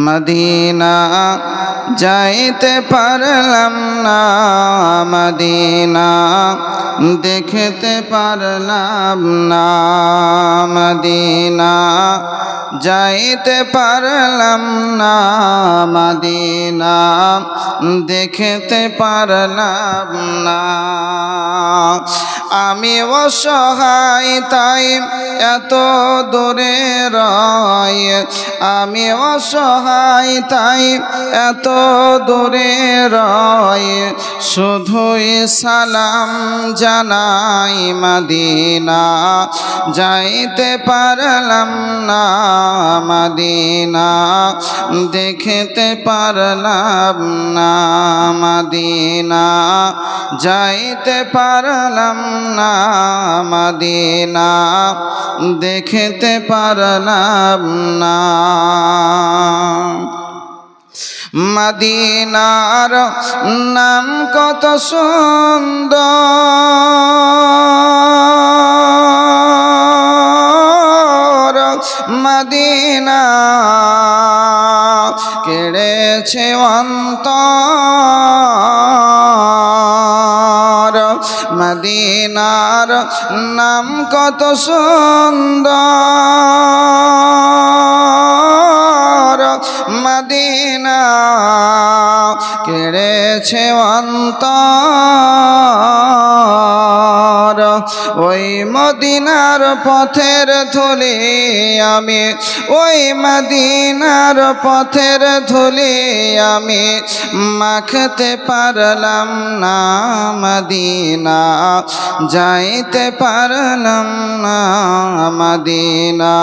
Medina যাইতে পারলাম না, মদিনা দেখতে পারলাম না, মদিনা যাইতে পারলাম না, মদিনা দেখতে পারলাম না। আমি অসহায় তাই এত দূরে রই, আমি অসহায় তাই এত দূরে রই, শুধুই সালাম জানাই মদিনা যাইতে পারলাম না, মদিনা দেখতে পারলাম না, মদিনা যাইতে পারলাম না, মদিনা দেখতে পারলাম না। মদিনার নাম কত সুন্দর, মদিনা কেড়েছে অন্তর, মদিনার নাম কত সুন্দর, মদিনা কেড়েছে অন্তর। ওই মদিনার পথের ধুলি আমি, ওই মদিনার পথের ধুলি আমি মাখতে পারলাম না, মদিনা যাইতে পারলাম না, মদিনা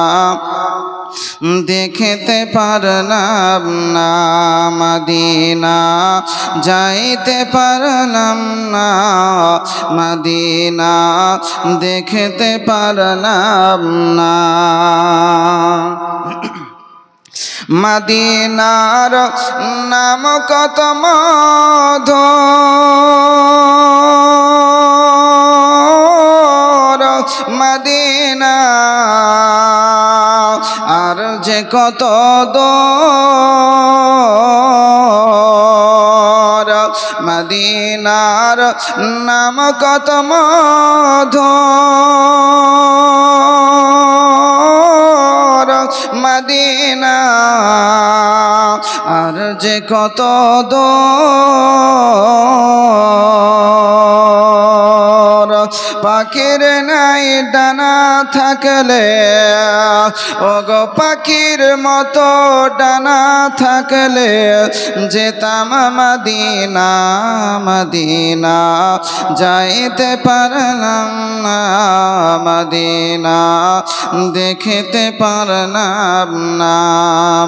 দেখতে পারলাম না, মদিনা যাইতে পারলাম না, মদিনা দেখতে পারলাম না। মদিনার নাম কত মধুর, মদিনা আর যে কত দূর, মদিনার নাম কত মধুর, মদিনা আর যে কত দূর। পাখির নাই ডানা থাকলে, ওগো পাখির মতো ডানা থাকলে যেতাম মদিনা, মদিনা যাইতে পারলাম না, মদিনা দেখতে পারলাম না,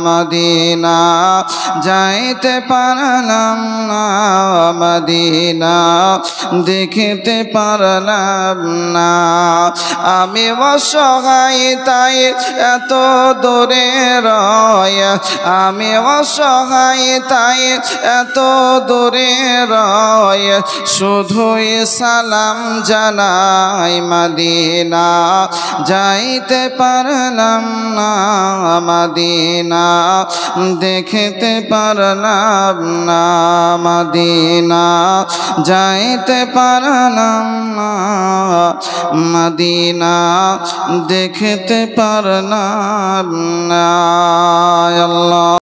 মদিনা যাইতে পারলাম না, মদিনা দেখতে পারলাম না। আমি অসহায় তাই এত দূরে রই, আমি অসহায় তাই এত দূরে রই, শুধুই সালাম জানাই মদিনা যাইতে পারলাম না, মদিনা দেখতে পারলাম না, মদিনা যাইতে পারলাম না, মদিনা দেখতে পারলাম না। আল্লাহ।